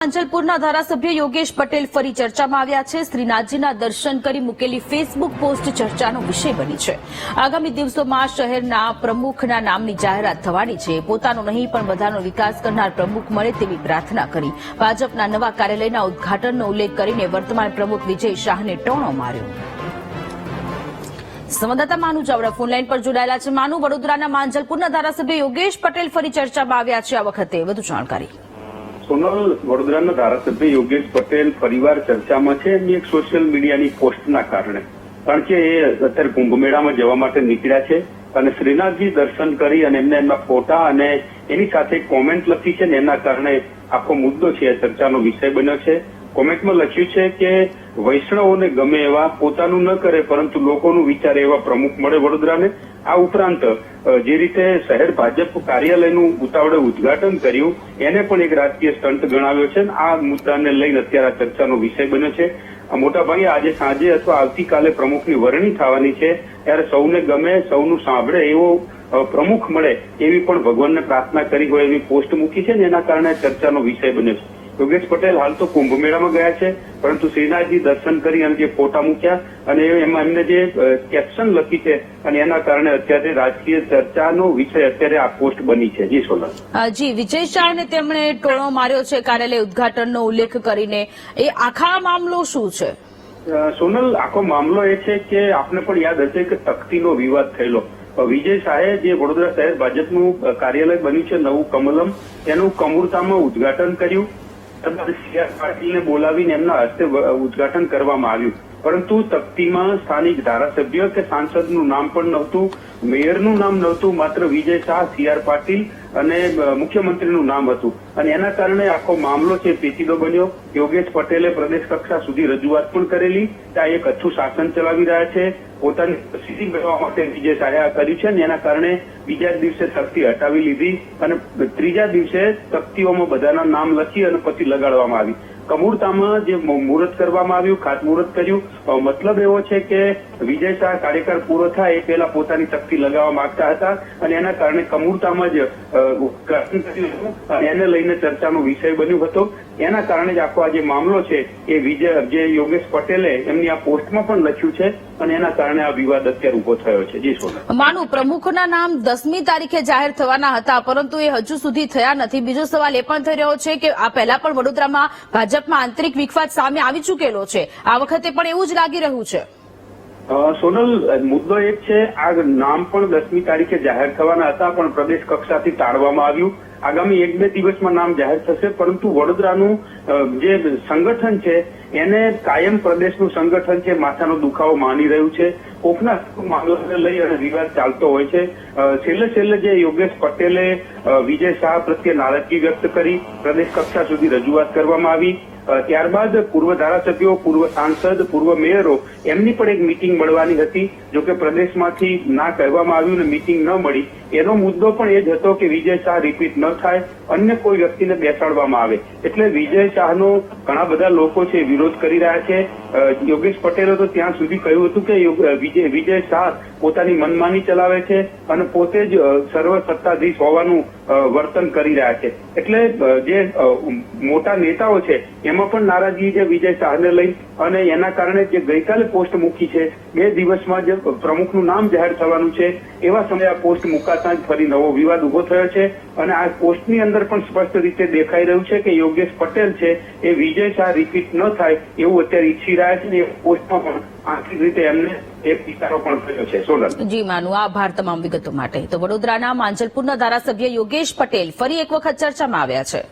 માંજલપુરના ધારાસભ્ય યોગેશ પટેલ ફરી ચર્ચામાં આવ્યા છે। શ્રીનાથજીના દર્શન કરી મૂકેલી ફેસબુક પોસ્ટ ચર્ચાનો વિષય બની છે। આગામી દિવસોમાં શહેરના પ્રમુખના નામની જાહેરાત થવાની છે। પોતાનો નહીં પણ બધાનો વિકાસ કરનાર પ્રમુખ મળે તેવી પ્રાર્થના કરી ભાજપના નવા કાર્યાલયના ઉદઘાટનનો ઉલ્લેખ કરીને વર્તમાન પ્રમુખ વિજય શાહને ટોણો માર્યો। સંવાદદાતા માનુ ચાવડા ફોનલાઈન પર જોડાયેલા છે। માનુ, વડોદરાના માંજલપુરના ધારાસભ્ય યોગેશ પટેલ ફરી ચર્ચામાં આવ્યા છે। આ વખતે વધુ જાણકારી। સોનલ, વડોદરાના ધારાસભ્ય યોગેશ પટેલ ફરીવાર ચર્ચામાં છે એમની એક સોશિયલ મીડિયાની પોસ્ટના કારણે, કારણ કે એ અત્યારે કુંભ મેળામાં જવા માટે નીકળ્યા છે અને શ્રીનાથજી દર્શન કરી અને એમને એમના ફોટા અને એની સાથે કોમેન્ટ લખી છે ને એના કારણે આખો મુદ્દો છે એ ચર્ચાનો વિષય બન્યો છે। કોમેન્ટમાં લખ્યું છે કે વૈષ્ણવોને ગમે એવા પોતાનું ન કરે પરંતુ લોકોનું વિચારે એવા પ્રમુખ મળે વડોદરાને। આ ઉપરાંત જે રીતે શહેર ભાજપ કાર્યાલયનું ઉતાવળે ઉદઘાટન કર્યું એને પણ એક રાજકીય સ્ટન્ટ ગણાવ્યો છે। આ મુદ્દાને લઈને અત્યારે ચર્ચાનો વિષય બન્યો છે। મોટાભાગે આજે સાંજે અથવા આવતીકાલે પ્રમુખની વરણી થવાની છે, ત્યારે સૌને ગમે, સૌનું સાંભળે એવો પ્રમુખ મળે એવી પણ ભગવાનને પ્રાર્થના કરી હોય એવી પોસ્ટ મૂકી છે ને એના કારણે ચર્ચાનો વિષય બન્યો છે। યોગેશ પટેલ હાલ તો કુંભ મેળામાં ગયા છે, પરંતુ શ્રીનાથજી દર્શન કરી અને જે ફોટા મૂક્યા અને એમાં એમને જે કેપ્શન લખી છે અને એના કારણે અત્યારે રાજકીય ચર્ચાનો વિષય અત્યારે આ પોસ્ટ બની છે। જી સોનલ। જી, વિજય શાહને તેમણે ટોણો માર્યો છે કાર્યાલય ઉદઘાટનનો ઉલ્લેખ કરીને, એ આખા મામલો શું છે? સોનલ, આખો મામલો એ છે કે આપને પણ યાદ હશે કે તખ્તીનો વિવાદ થયેલો। વિજય શાહે જે વડોદરા શહેર ભાજપનું કાર્યાલય બન્યું છે નવું કમલમ, તેનું કમૂરતામાં ઉદઘાટન કર્યું। ત્યારબાદ CR પાટીલને બોલાવીને એમના હસ્તે ઉદઘાટન કરવામાં આવ્યું, પરંતુ તખ્તીમાં સ્થાનિક ધારાસભ્ય કે સાંસદનું નામ પણ નહોતું, મેયરનું નામ નહોતું, માત્ર વિજય શાહ, CR પાટીલ અને મુખ્યમંત્રીનું નામ હતું અને એના કારણે આખો મામલો છે પેચીદો બન્યો। યોગેશ પટેલે પ્રદેશ કક્ષા સુધી રજૂઆત પણ કરેલી, ત્યાં એક અચ્છું શાસન ચલાવી રહ્યા છે, પોતાની સ્થિતિ મેળવવા માટે વિજય શાહે આ કર્યું છે અને એના કારણે બીજા દિવસે તખ્તી હટાવી લીધી અને ત્રીજા દિવસે તખ્તીઓમાં બધાના નામ લખી અને પછી લગાડવામાં આવી। કમૂરતામાં જે મુહૂર્ત કરવામાં આવ્યું, ખાતમુહૂર્ત કર્યું, મતલબ એવો છે કે વિજય શાહ કાર્યકાળ પૂરો થાય એ પહેલા પોતાની તખ્તી લગાવવા માંગતા હતા અને એના કારણે કમૂરતામાં જ ઉદઘાટન કર્યું અને એને લઈને ચર્ચાનો વિષય બન્યો હતો। એના કારણે જ આખો આ જે મામલો છે એ જે યોગેશ પટેલે એમની આ પોસ્ટમાં પણ લખ્યું છે અને એના કારણે આ વિવાદ અત્યારે ઉભો થયો છે। જી સોનલ। માનું, પ્રમુખના નામ 10મી તારીખે જાહેર થવાના હતા, પરંતુ એ હજુ સુધી થયા નથી। બીજો સવાલ એ પણ થઈ રહ્યો છે કે આ પહેલા પણ વડોદરામાં ભાજપમાં આંતરિક વિખવાદ સામે આવી ચૂકેલો છે, આ વખતે પણ એવું જ લાગી રહ્યું છે? સોનલ, મુદ્દો એક છે, આ નામ પણ 10મી તારીખે જાહેર થવાના હતા પણ પ્રદેશ કક્ષાથી ટાળવામાં આવ્યું। આગામી 1-2 દિવસમાં નામ જાહેર થશે, પરંતુ વડોદરાનું જે સંગઠન છે એને કાયમ પ્રદેશનું સંગઠન છે માથાનો દુખાવો માની રહ્યું છે। કોકના મામલાને લઈ અને વિવાદ ચાલતો હોય છે। છેલ્લે જે યોગેશ પટેલે વિજય શાહ પ્રત્યે નારાજગી વ્યક્ત કરી, પ્રદેશ કક્ષા સુધી રજૂઆત કરવામાં આવી, ત્યારબાદ પૂર્વ ધારાસભ્યો, પૂર્વ સાંસદ, પૂર્વ મેયરો એમની પણ એક મીટિંગ મળવાની હતી, જોકે પ્રદેશમાંથી ના કહેવામાં આવ્યું ને મીટિંગ ન મળી। એનો મુદ્દો પણ એ જ હતો કે વિજય શાહ રિપીટ ન થાય, અન્ય કોઈ વ્યક્તિને બેસાડવામાં આવે, એટલે વિજય શાહનો ઘણા બધા લોકો છે વિરોધ કરી રહ્યા છે। યોગેશ પટેલે તો ત્યાં સુધી કહ્યું હતું કે વિજય શાહ પોતાની મનમાની ચલાવે છે અને પોતે જ સર્વ સત્તાધીશ હોવાનું વર્તન કરી રહ્યા છે, એટલે જે મોટા નેતાઓ છે એમાં પણ નારાજગી છે વિજય શાહને લઈ અને એના કારણે જે ગઈકાલે પોસ્ટ મૂકી છે 2 દિવસમાં જે પ્રમુખનું નામ જાહેર થવાનું છે એવા સમયે આ પોસ્ટ મુકાતા જ ફરી નવો વિવાદ ઉભો થયો છે અને આ પોસ્ટની અંદર પણ સ્પષ્ટ રીતે દેખાઈ રહ્યું છે કે યોગેશ પટેલ છે એ વિજય શાહ રિપીટ ન થાય એવું અત્યારે ઈચ્છી રહ્યા છે અને એ પોસ્ટમાં પણ આંતરિક રીતે એમને એક ઇશારો પણ થયો છે। સોનલ। જી માનુ, આભાર તમામ વિગતો માટે। તો વડોદરાના માંજલપુરના ધારાસભ્ય યોગેશ પટેલ ફરી એક વખત ચર્ચામાં આવ્યા છે।